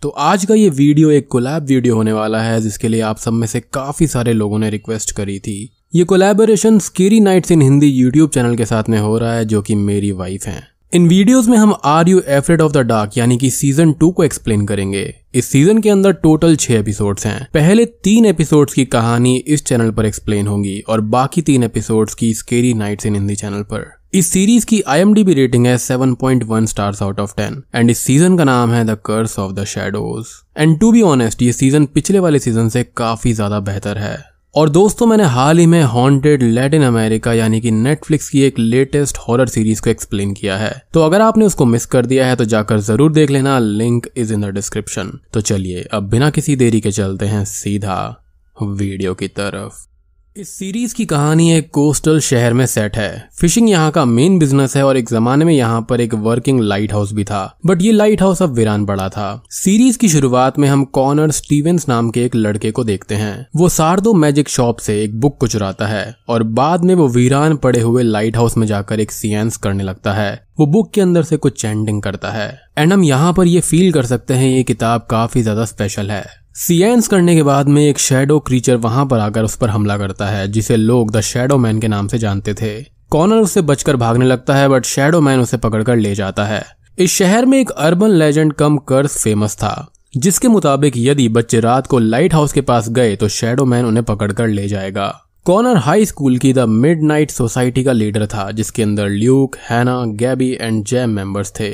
तो आज का ये वीडियो एक कोलैब वीडियो होने वाला है जिसके लिए आप सब में से काफी सारे लोगों ने रिक्वेस्ट करी थी। ये collaboration scary nights in Hindi YouTube channel के साथ में हो रहा है जो कि मेरी वाइफ हैं। इन वीडियोस में हम are you afraid of the dark यानी कि सीजन 2 को एक्सप्लेन करेंगे। इस सीजन के अंदर टोटल 6 एपिसोड्स हैं। पहले 3 एपिसोड्स की कहानी इस चैनल पर एक्सप्लेन होगी और बाकी 3 एपिसोड्स की scary nights in Hindi channel पर। इस सीरीज की IMDb रेटिंग है 7.1 स्टार्स आउट ऑफ 10 एंड इस सीजन का नाम है the curse of the shadows. And to be honest ये सीजन पिछले वाले सीजन से काफी ज्यादा बेहतर है। और दोस्तों मैंने हाल ही में हॉन्टेड लैटिन अमेरिका यानी कि नेटफ्लिक्स की एक लेटेस्ट हॉरर सीरीज को एक्सप्लेन किया है। तो अगर आपने उसको मिस कर दिया है तो जाकर जरूर देख लेना, link is in the description. तो चलिए अब बिना किसी देरी के चलते हैं सीधा वीडियो की तरफ। इस सीरीज की कहानी एक कोस्टल शहर में सेट है। फिशिंग यहाँ का मेन बिजनेस है और एक जमाने में यहाँ पर एक वर्किंग लाइट हाउस भी था, बट ये लाइट हाउस अब वीरान पड़ा था। सीरीज की शुरुआत में हम कॉनर स्टीवेंस नाम के एक लड़के को देखते हैं। वो सार्दो मैजिक शॉप से एक बुक को चुराता है और बाद में वो वीरान पड़े हुए लाइट हाउस में जाकर एक सियंस करने लगता है। वो बुक के अंदर से कुछ चैंटिंग करता है एंड हम यहाँ पर ये फील कर सकते हैं ये किताब काफी ज्यादा स्पेशल है। सियंस करने के बाद में एक शैडो क्रीचर वहां पर आकर उस पर हमला करता है जिसे लोग द शैडो मैन के नाम से जानते थे। कॉनर उससे बचकर भागने लगता है बट शैडो मैन उसे पकड़कर ले जाता है। इस शहर में एक अर्बन लेजेंड कम कर्स फेमस था जिसके मुताबिक यदि बच्चे रात को लाइट हाउस के पास गए तो शैडो मैन उन्हें पकड़कर ले जाएगा। कॉनर हाई स्कूल की द मिडनाइट सोसाइटी का लीडर था जिसके अंदर ल्यूक, हैना, गैबी एंड जैम मेंबर्स थे।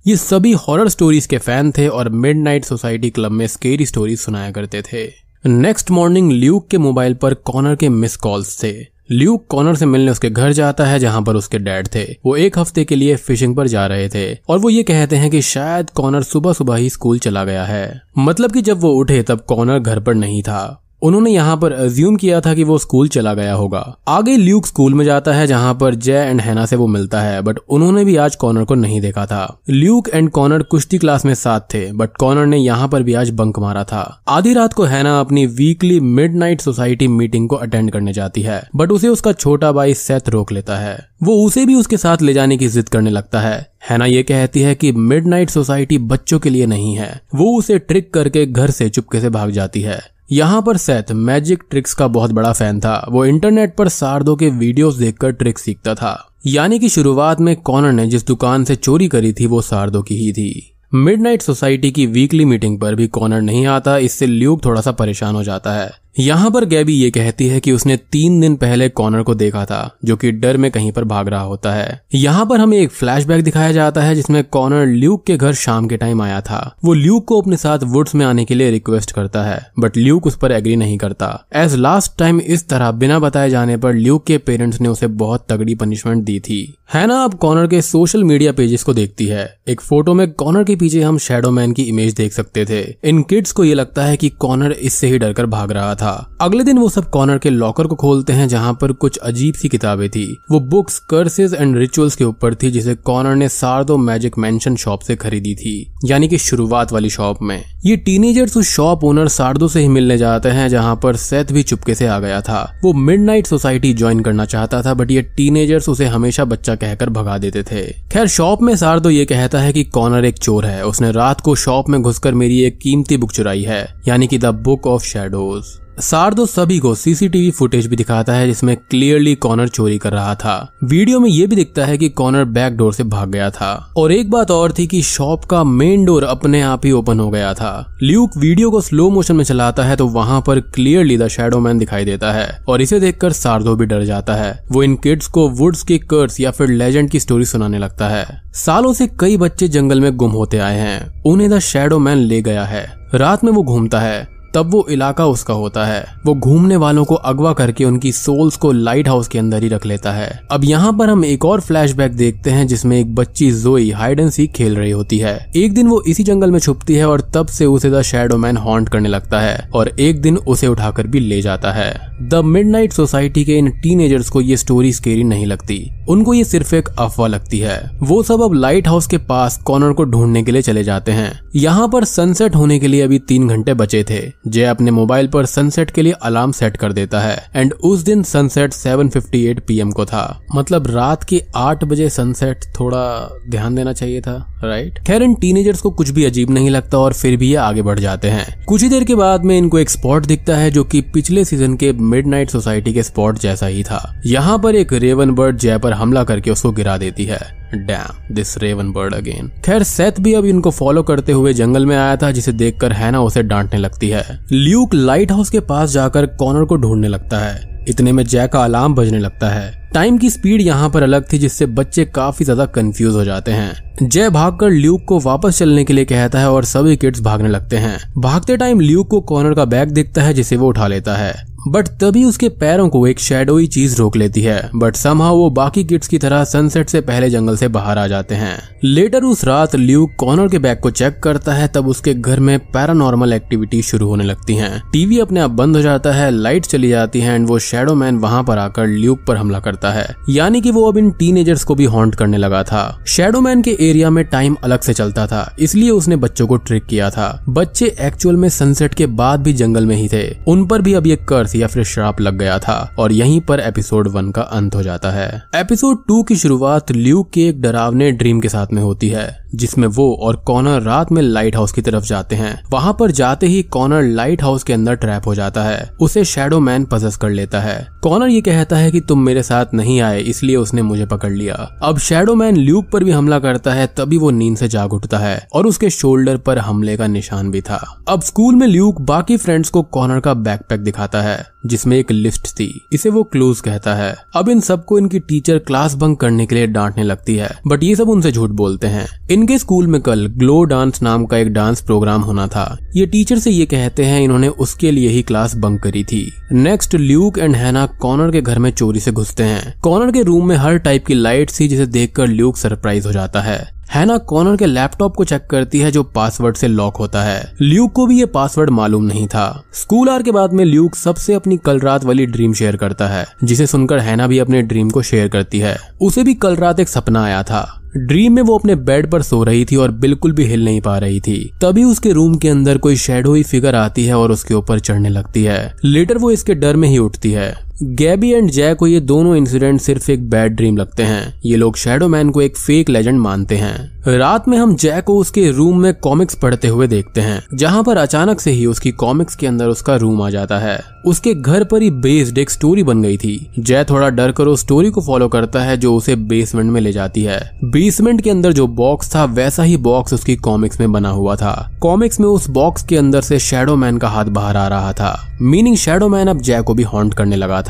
ये सभी हॉरर स्टोरीज के फैन थे और मिडनाइट सोसाइटी क्लब में स्केरी स्टोरीज सुनाया करते थे। नेक्स्ट मॉर्निंग ल्यूक के मोबाइल पर कॉनर के मिस कॉल्स थे। ल्यूक कॉनर से मिलने उसके घर जाता है जहां पर उसके डैड थे। वो एक हफ्ते के लिए फिशिंग पर जा रहे थे और वो ये कहते हैं कि शायद कॉनर सुबह सुबह ही स्कूल चला गया है। मतलब कि जब वो उठे तब कॉनर घर पर नहीं था। उन्होंने यहाँ पर अज्यूम किया था कि वो स्कूल चला गया होगा। आगे ल्यूक स्कूल में जाता है जहाँ पर जय एंड हैना से वो मिलता है बट उन्होंने भी आज कॉनर को नहीं देखा था। ल्यूक एंड कॉनर कुश्ती क्लास में साथ थे बट कॉनर ने यहाँ पर भी आज बंक मारा था। आधी रात को हैना अपनी वीकली मिडनाइट सोसाइटी मीटिंग को अटेंड करने जाती है बट उसे उसका छोटा भाई सेथ रोक लेता है। वो उसे भी उसके साथ ले जाने की जिद करने लगता है। हैना ये कहती है कि मिडनाइट सोसाइटी बच्चों के लिए नहीं है। वो उसे ट्रिक करके घर से चुपके से भाग जाती है। यहाँ पर सेथ मैजिक ट्रिक्स का बहुत बड़ा फैन था। वो इंटरनेट पर सार्दो के वीडियोस देखकर ट्रिक सीखता था। यानी कि शुरुआत में कॉनर ने जिस दुकान से चोरी करी थी वो सार्दो की ही थी। मिडनाइट सोसाइटी की वीकली मीटिंग पर भी कॉनर नहीं आता, इससे ल्यूक थोड़ा सा परेशान हो जाता है। यहाँ पर गैबी ये कहती है कि उसने 3 दिन पहले कॉनर को देखा था जो कि डर में कहीं पर भाग रहा होता है। यहाँ पर हमें एक फ्लैशबैक दिखाया जाता है जिसमें कॉनर ल्यूक के घर शाम के टाइम आया था। वो ल्यूक को अपने साथ वुड्स में आने के लिए रिक्वेस्ट करता है बट ल्यूक उस पर एग्री नहीं करता। एज लास्ट टाइम इस तरह बिना बताए जाने पर ल्यूक के पेरेंट्स ने उसे बहुत तगड़ी पनिशमेंट दी थी। हैना अब कॉनर के सोशल मीडिया पेजेस को देखती है। एक फोटो में कॉनर के पीछे हम शैडो मैन की इमेज देख सकते थे। इन किड्स को ये लगता है कि कॉनर इससे ही डरकर भाग रहा था। अगले दिन वो सब कॉनर के लॉकर को खोलते हैं जहां पर कुछ अजीब सी किताबें थी। वो बुक्स कर्सेस एंड रिचुअल्स के ऊपर थी जिसे कॉनर ने सार्दो मैजिक मेंशन शॉप से खरीदी थी, यानी कि शुरुआत वाली शॉप में। ये टीनेजर्स उस शॉप ओनर सार्दो से ही मिलने जाते हैं जहां पर सेथ भी चुपके से आ गया था। वो मिडनाइट सोसाइटी ज्वाइन करना चाहता था बट ये टीनेजर्स उसे हमेशा बच्चा कहकर भगा देते थे। खैर शॉप में सार्दो ये कहता है कि कॉनर एक चोर है। उसने रात को शॉप में घुसकर मेरी एक कीमती बुक चुराई है, यानी कि द बुक ऑफ शैडोज। सार्दो सभी को सीसीटीवी फुटेज भी दिखाता है जिसमें क्लियरली कॉनर चोरी कर रहा था। वीडियो में ये भी दिखता है कि कॉनर बैक डोर से भाग गया था। और एक बात और थी कि शॉप का मेन डोर अपने आप ही ओपन हो गया था। ल्यूक वीडियो को स्लो मोशन में चलाता है तो वहां पर क्लियरली द शैडो मैन दिखाई देता है और इसे देखकर सार्दो भी डर जाता है। वो इन किड्स को वुड्स के कर्स या फिर लेजेंड की स्टोरी सुनाने लगता है। सालों से कई बच्चे जंगल में गुम होते आए हैं, उन्हें द शैडो मैन ले गया है। रात में वो घूमता है तब वो इलाका उसका होता है। वो घूमने वालों को अगवा करके उनकी सोल्स को लाइट हाउस के अंदर ही रख लेता है। अब यहाँ पर हम एक और फ्लैशबैक देखते हैं जिसमें एक बच्ची जोई हाइड एंड सीक खेल रही होती है। एक दिन वो इसी जंगल में छुपती है और तब से उसे द शैडो मैन हॉन्ट करने लगता है और एक दिन उसे उठाकर भी ले जाता है। द मिडनाइट सोसाइटी के इन टीनेजर्स को ये स्टोरी स्केरी नहीं लगती, उनको ये सिर्फ एक अफवाह लगती है। वो सब अब लाइट हाउस के पास कॉनर को ढूंढने के लिए चले जाते हैं। यहाँ पर सनसेट होने के लिए अभी 3 घंटे बचे थे। जय अपने मोबाइल पर सनसेट के लिए अलार्म सेट कर देता है एंड उस दिन सनसेट 7:58 PM को था, मतलब रात के 8 बजे सनसेट। थोड़ा ध्यान देना चाहिए था, राइट? खैर इन टीनेजर्स को कुछ भी अजीब नहीं लगता और फिर भी ये आगे बढ़ जाते हैं। कुछ ही देर के बाद में इनको एक स्पॉट दिखता है जो कि पिछले सीजन के मिडनाइट सोसाइटी के स्पॉट जैसा ही था। यहाँ पर एक रेवन बर्ड जय पर हमला करके उसको गिरा देती है। Damn, this raven bird again. खैर सेथ भी अब इनको फॉलो करते हुए जंगल में आया था, जिसे देखकर हैना उसे डांटने लगती है। ल्यूक लाइट हाउस के पास जाकर कॉनर को ढूंढने लगता है। इतने में जय का अलार्म बजने लगता है। टाइम की स्पीड यहाँ पर अलग थी, जिससे बच्चे काफी ज्यादा कंफ्यूज हो जाते हैं। जय भागकर ल्यूक को वापस चलने के लिए कहता है और सभी किड्स भागने लगते हैं। भागते टाइम ल्यूक को कॉनर का बैग दिखता है, जिसे वो उठा लेता है, बट तभी उसके पैरों को एक शैडोई चीज रोक लेती है। बट समहाउ वो बाकी किड्स की तरह सनसेट से पहले जंगल से बाहर आ जाते हैं। लेटर उस रात ल्यूक कॉनर के बैग को चेक करता है, तब उसके घर में पैरानॉर्मल एक्टिविटी शुरू होने लगती हैं। टीवी अपने आप बंद हो जाता है, लाइट चली जाती है एंड वो शैडो मैन वहां पर आकर ल्यूक पर हमला करता है। यानी कि वो अब इन टीनेजर्स को भी हॉन्ट करने लगा था। शैडो मैन के एरिया में टाइम अलग से चलता था, इसलिए उसने बच्चों को ट्रिक किया था। बच्चे एक्चुअल में सनसेट के बाद भी जंगल में ही थे। उन पर भी अब ये कर्स या फिर श्राप लग गया था और यहीं पर एपिसोड 1 का अंत हो जाता है। एपिसोड 2 की शुरुआत ल्यूक के एक डरावने ड्रीम के साथ में होती है, जिसमें वो और कॉनर रात में लाइट हाउस की तरफ जाते हैं। वहां पर जाते ही कॉनर लाइट हाउस के अंदर ट्रैप हो जाता है। उसे शैडो मैन पजेस कर लेता है। कॉनर ये कहता है कि तुम मेरे साथ नहीं आए, इसलिए उसने मुझे पकड़ लिया। अब शैडो मैन ल्यूक पर भी हमला करता है, तभी वो नींद से जाग उठता है और उसके शोल्डर पर हमले का निशान भी था। अब स्कूल में ल्यूक बाकी फ्रेंड्स को कॉनर का बैकपैक दिखाता है, जिसमें एक लिस्ट थी। इसे वो क्लूज कहता है। अब इन सबको इनकी टीचर क्लास बंक करने के लिए डांटने लगती है, बट ये सब उनसे झूठ बोलते हैं। इनके स्कूल में कल ग्लो डांस नाम का एक डांस प्रोग्राम होना था। ये टीचर से ये कहते हैं इन्होंने उसके लिए ही क्लास बंक करी थी। नेक्स्ट ल्यूक एंड हैना कॉनर के घर में चोरी से घुसते हैं। कॉनर के रूम में हर टाइप की लाइट थी, जिसे देखकर ल्यूक सरप्राइज हो जाता है। हैना कॉनर के लैपटॉप को चेक करती है, जो पासवर्ड से लॉक होता है। ल्यूक को भी ये पासवर्ड मालूम नहीं था। स्कूल आवर के बाद में ल्यूक सबसे अपनी कल रात वाली ड्रीम शेयर करता है, जिसे सुनकर हैना भी अपने ड्रीम को शेयर करती है। उसे भी कल रात एक सपना आया था। ड्रीम में वो अपने बेड पर सो रही थी और बिल्कुल भी हिल नहीं पा रही थी। तभी उसके रूम के अंदर कोई शैडोई फिगर आती है और उसके ऊपर चढ़ने लगती है। लेटर वो इसके डर में ही उठती है। गैबी एंड जय को ये दोनों इंसिडेंट सिर्फ एक बैड ड्रीम लगते हैं। ये लोग शैडो मैन को एक फेक लेजेंड मानते हैं। रात में हम जय को उसके रूम में कॉमिक्स पढ़ते हुए देखते हैं, जहां पर अचानक से ही उसकी कॉमिक्स के अंदर उसका रूम आ जाता है। उसके घर पर ही बेस्ड एक स्टोरी बन गई थी। जय थोड़ा डर कर उस स्टोरी को फॉलो करता है, जो उसे बेसमेंट में ले जाती है। बेसमेंट के अंदर जो बॉक्स था, वैसा ही बॉक्स उसकी कॉमिक्स में बना हुआ था। कॉमिक्स में उस बॉक्स के अंदर से शैडो मैन का हाथ बाहर आ रहा था, मीनिंग शैडो मैन अब जय को भी हॉन्ट करने लगा था।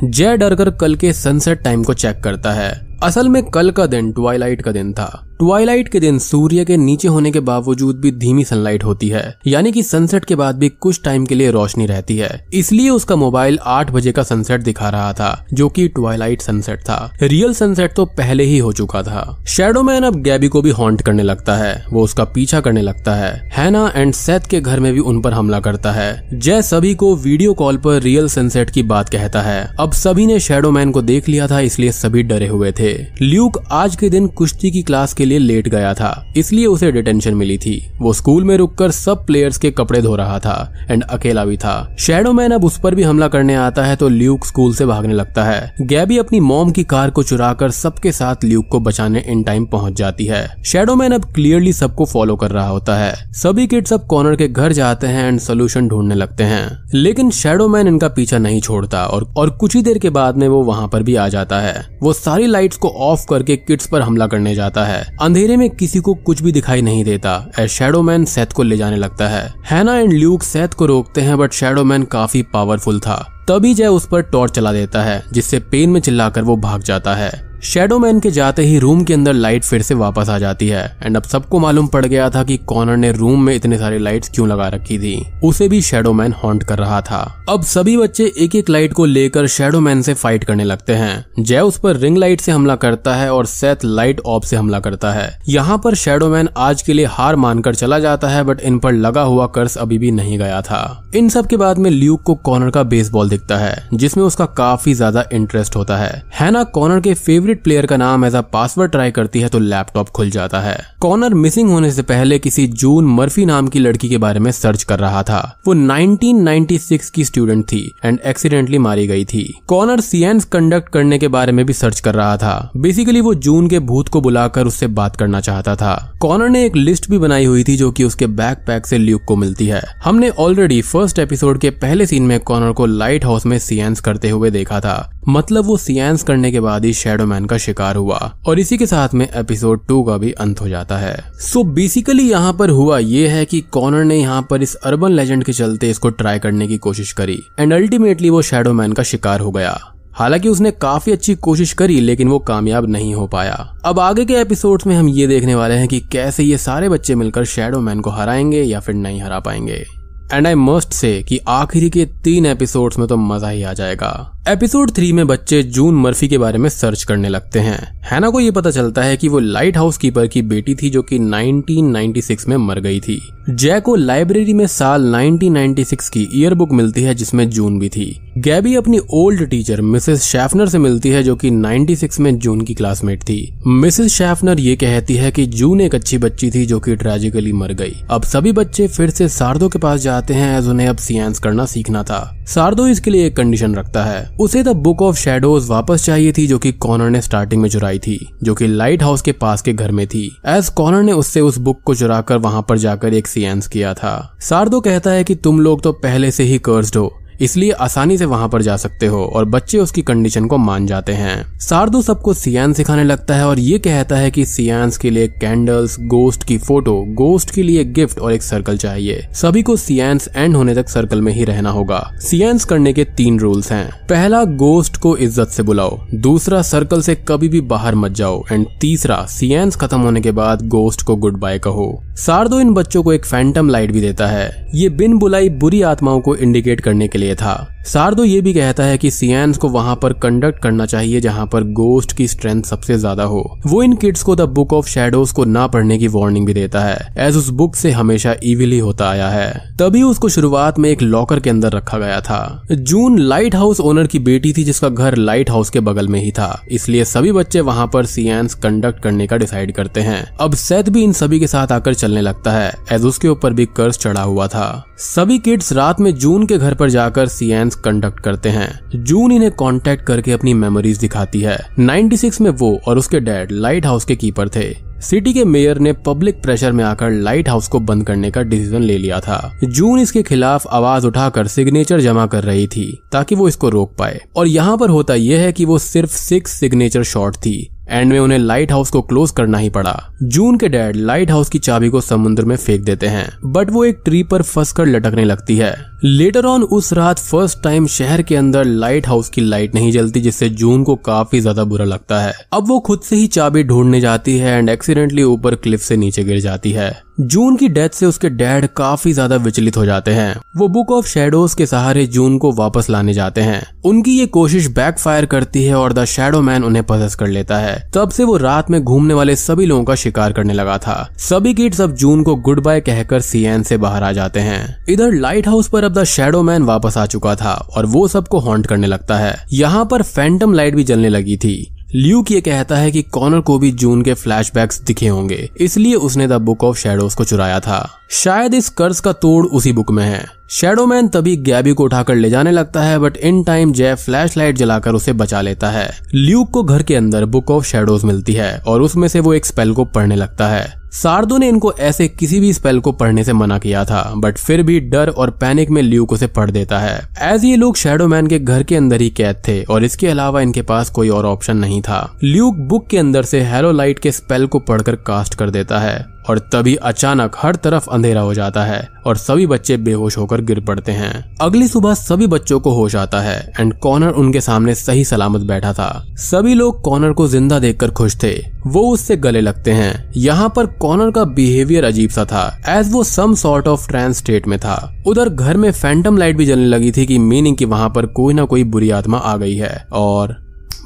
जय डरकर कल के सनसेट टाइम को चेक करता है। असल में कल का दिन ट्वाइलाइट का दिन था। ट्वाइलाइट के दिन सूर्य के नीचे होने के बावजूद भी धीमी सनलाइट होती है, यानी कि सनसेट के बाद भी कुछ टाइम के लिए रोशनी रहती है। इसलिए उसका मोबाइल 8 बजे का सनसेट दिखा रहा था, जो कि ट्वाइलाइट सनसेट था। रियल सनसेट तो पहले ही हो चुका था। शैडो मैन अब गैबी को भी हॉन्ट करने लगता है। वो उसका पीछा करने लगता है। हैना एंड सेथ के घर में भी उन पर हमला करता है। जय सभी को वीडियो कॉल पर रियल सनसेट की बात कहता है। अब सभी ने शैडो मैन को देख लिया था, इसलिए सभी डरे हुए थे। ल्यूक आज के दिन कुश्ती की क्लास के लिए लेट गया था, इसलिए उसे डिटेंशन मिली थी। वो स्कूल में रुककर सब प्लेयर्स के कपड़े धो रहा था एंड अकेला भी था। शैडो मैन अब उस पर भी हमला करने आता है, तो ल्यूक स्कूल से भागने लगता है। गैबी अपनी मॉम की कार को चुराकर सबके साथ ल्यूक को बचाने इन टाइम पहुंच जाती है। शैडो मैन अब क्लियरली सबको फॉलो कर रहा होता है। सभी किड्स अब कॉर्नर के घर जाते हैं एंड सोल्यूशन ढूंढने लगते हैं, लेकिन शैडो मैन इनका पीछा नहीं छोड़ता और कुछ ही देर के बाद में वो वहां पर भी आ जाता है। वो सारी लाइट्स को ऑफ करके किड्स पर हमला करने जाता है। अंधेरे में किसी को कुछ भी दिखाई नहीं देता। एज शैडो मैन सेथ को ले जाने लगता है। हैना एंड ल्यूक सेथ को रोकते हैं, बट शैडो मैन काफी पावरफुल था। तभी जय उस पर टॉर्च चला देता है, जिससे पेन में चिल्लाकर वो भाग जाता है। शैडो मैन के जाते ही रूम के अंदर लाइट फिर से वापस आ जाती है एंड अब सबको मालूम पड़ गया था कि कॉनर ने रूम में इतने सारी लाइट्स क्यों लगा रखी थी। उसे भी शैडो मैन हॉन्ट कर रहा था। अब सभी बच्चे एक एक लाइट को लेकर शैडो मैन से फाइट करने लगते हैं। जय उस पर रिंग लाइट से हमला करता है और सेथ लाइट ऑफ से हमला करता है। यहाँ पर शैडो मैन आज के लिए हार मानकर चला जाता है, बट इन पर लगा हुआ कर्स अभी भी नहीं गया था। इन सब के बाद में ल्यूक को कॉनर का बेसबॉल दिखता है, जिसमें उसका काफी ज्यादा इंटरेस्ट होता है। हैना कॉनर के फेवरेट सीक्रेट प्लेयर का नाम एज अ पासवर्ड ट्राई करती है तो लैपटॉप खुल जाता है। कॉनर मिसिंग होने से पहले किसी जून मर्फी नाम की लड़की के बारे में सर्च कर रहा था। वो 1996 की स्टूडेंट थी एंड एक्सीडेंटली मारी गई थी। कॉनर सीएंस कंडक्ट करने के बारे में भी सर्च कर रहा था। बेसिकली वो जून के भूत को बुलाकर उससे बात करना चाहता था। कॉनर ने एक लिस्ट भी बनाई हुई थी जो कि उसके बैकपैक से ल्यूक को मिलती है। हमने ऑलरेडी फर्स्ट एपिसोड के पहले सीन में कॉनर को लाइट हाउस में सीएंस करते हुए देखा था। मतलब वो सीएंस करने के बाद ही शैडो मैन का शिकार हुआ और इसी के साथ में एपिसोड 2 का भी अंत हो जाता है। सो बेसिकली यहाँ पर हुआ ये है कि कॉनर ने यहाँ पर इस अर्बन लेजेंड के चलते इसको ट्राई करने की कोशिश करी एंड अल्टीमेटली वो शैडो मैन का शिकार हो गया। हालांकि उसने काफी अच्छी कोशिश करी लेकिन वो कामयाब नहीं हो पाया। अब आगे के एपिसोड्स में हम ये देखने वाले हैं कि कैसे ये सारे बच्चे मिलकर शैडो मैन को हराएंगे या फिर नहीं हरा पाएंगे। एंड आई मस्ट से कि आखिरी के 3 एपिसोड्स में तो मजा ही आ जाएगा। एपिसोड 3 में बच्चे जून मर्फी के बारे में सर्च करने लगते हैं। हैना को ये पता चलता है कि वो लाइट हाउस कीपर की बेटी थी जो कि 1996 में मर गई थी। जय को लाइब्रेरी में साल 1996 की ईयरबुक मिलती है जिसमें जून भी थी। गैबी अपनी ओल्ड टीचर मिसेस शैफनर से मिलती है जो कि 96 में जून की क्लासमेट थी। मिसेस शैफनर ये कहती है कि जून एक अच्छी बच्ची थी जो कि ट्रेजिकली मर गई। अब सभी बच्चे फिर से सार्दो के पास जाते हैं एज उन्हें अब सीएंस करना सीखना था। सार्दो इसके लिए एक कंडीशन रखता है, उसे द बुक ऑफ शैडोज वापस चाहिए थी जो कि कॉनर ने स्टार्टिंग में चुराई थी, जो कि लाइट हाउस के पास के घर में थी। एज कॉनर ने उससे उस बुक को चुराकर वहां पर जाकर एक सीएंस किया था। सार्दो कहता है कि तुम लोग तो पहले से ही कर्स्ड हो, इसलिए आसानी से वहां पर जा सकते हो और बच्चे उसकी कंडीशन को मान जाते हैं। सार्दो सबको सीएंस सिखाने लगता है और ये कहता है कि सीएंस के लिए कैंडल्स, गोस्ट की फोटो, गोस्ट के लिए गिफ्ट और एक सर्कल चाहिए। सभी को सीएंस एंड होने तक सर्कल में ही रहना होगा। सीएंस करने के 3 रूल्स हैं। पहला, गोस्ट को इज्जत से बुलाओ। दूसरा, सर्कल से कभी भी बाहर मत जाओ एंड तीसरा, सीएंस खत्म होने के बाद गोस्ट को गुड बाय कहो। सार्दो इन बच्चों को एक फैंटम लाइट भी देता है। ये बिन बुलाई बुरी आत्माओं को इंडिकेट करने के लिए था। सार्दो ये भी कहता है कि सीएंस को वहां पर कंडक्ट करना चाहिए जहां पर गोस्ट की स्ट्रेंथ सबसे ज्यादा हो। वो इन किड्स को द बुक ऑफ शैडोज को ना पढ़ने की वार्निंग भी देता है एज उस बुक से हमेशा इविल ही होता आया है। तभी उसको शुरुआत में एक लॉकर के अंदर रखा गया था। जून लाइट हाउस ओनर की बेटी थी जिसका घर लाइट हाउस के बगल में ही था, इसलिए सभी बच्चे वहां पर सीएंस कंडक्ट करने का डिसाइड करते हैं। अब सेथ भी इन सभी के साथ आकर चलने लगता है एज उसके ऊपर भी कर्स चढ़ा हुआ था। सभी किड्स रात में जून के घर पर जाकर सीएंस कंडक्ट करते हैं। जून इन्हें कांटेक्ट करके अपनी मेमोरीज दिखाती है। 96 में वो और उसके डैड लाइट हाउस के कीपर थे। सिटी के मेयर ने पब्लिक प्रेशर में आकर लाइट हाउस को बंद करने का डिसीजन ले लिया था। जून इसके खिलाफ आवाज उठाकर सिग्नेचर जमा कर रही थी ताकि वो इसको रोक पाए। और यहाँ पर होता यह है कि वो सिर्फ 6 सिग्नेचर शॉर्ट थी। एंड में उन्हें लाइट हाउस को क्लोज करना ही पड़ा। जून के डैड लाइट हाउस की चाबी को समुद्र में फेंक देते हैं बट वो एक ट्री पर फंसकर लटकने लगती है। लेटर ऑन उस रात फर्स्ट टाइम शहर के अंदर लाइट हाउस की लाइट नहीं जलती जिससे जून को काफी ज्यादा बुरा लगता है। अब वो खुद से ही चाबी ढूंढने जाती है एंड एक्सीडेंटली ऊपर क्लिफ से नीचे गिर जाती है। जून की डेथ से उसके डैड काफी ज्यादा विचलित हो जाते हैं। वो बुक ऑफ शैडोज के सहारे जून को वापस लाने जाते हैं। उनकी ये कोशिश बैकफायर करती है और द शैडो मैन उन्हें पजेस कर लेता है। तब से वो रात में घूमने वाले सभी लोगों का शिकार करने लगा था। सभी किड्स अब जून को गुड बाय कहकर सीएन से बाहर आ जाते हैं। इधर लाइट हाउस पर अब द शैडो मैन वापस आ चुका था और वो सबको हॉन्ट करने लगता है। यहाँ पर फैंटम लाइट भी जलने लगी थी। ल्यूक ये कहता है कि कॉनर को भी जून के फ्लैशबैक्स दिखे होंगे, इसलिए उसने द बुक ऑफ शैडोज को चुराया था। शायद इस कर्ज का तोड़ उसी बुक में है। शैडो मैन तभी गैबी को उठाकर ले जाने लगता है बट इन टाइम जय फ्लैशलाइट जलाकर उसे बचा लेता है। ल्यूक को घर के अंदर बुक ऑफ शैडोज मिलती है और उसमें से वो एक स्पेल को पढ़ने लगता है। सार्दो ने इनको ऐसे किसी भी स्पेल को पढ़ने से मना किया था बट फिर भी डर और पैनिक में ल्यूक उसे पढ़ देता है। एज ये लोग शैडो मैन के घर के अंदर ही कैद थे और इसके अलावा इनके पास कोई और ऑप्शन नहीं था। ल्यूक बुक के अंदर से हैलो लाइट के स्पेल को पढ़कर कास्ट कर देता है और तभी अचानक हर तरफ अंधेरा हो जाता है और सभी बच्चे बेहोश होकर गिर पड़ते हैं। अगली सुबह सभी बच्चों को होश आता है एंड कॉनर उनके सामने सही सलामत बैठा था। सभी लोग कॉनर को जिंदा देखकर खुश थे। वो उससे गले लगते हैं। यहाँ पर कॉनर का बिहेवियर अजीब सा था एज वो some sort of trance state में था। उधर घर में फैंटम लाइट भी जलने लगी थी कि मीनिंग कि वहां पर कोई ना कोई बुरी आत्मा आ गई है और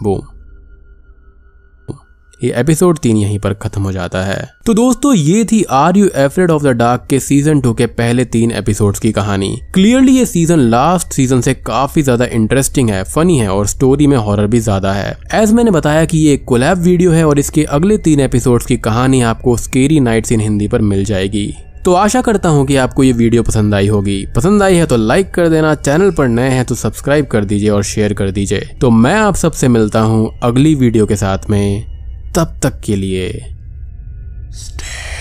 बूम। ये एपिसोड 3 यहीं पर खत्म हो जाता है। तो दोस्तों ये थी are you afraid of the dark के सीजन 2 के पहले 3 एपिसोड्स की कहानी। क्लियरली ये सीजन लास्ट सीजन से काफी ज्यादा इंटरेस्टिंग है, फनी है और स्टोरी में हॉरर भी ज्यादा है। एज मैंने बताया कि ये एक कोलैब वीडियो है और इसके अगले 3 एपिसोड्स की कहानी आपको स्केरी नाइट्स इन हिंदी पर मिल जाएगी। तो आशा करता हूँ कि आपको ये वीडियो पसंद आई होगी। पसंद आई है तो लाइक कर देना, चैनल पर नए हैं तो सब्सक्राइब कर दीजिए और शेयर कर दीजिए। तो मैं आप सबसे मिलता हूँ अगली वीडियो के साथ में, तब तक के लिए stay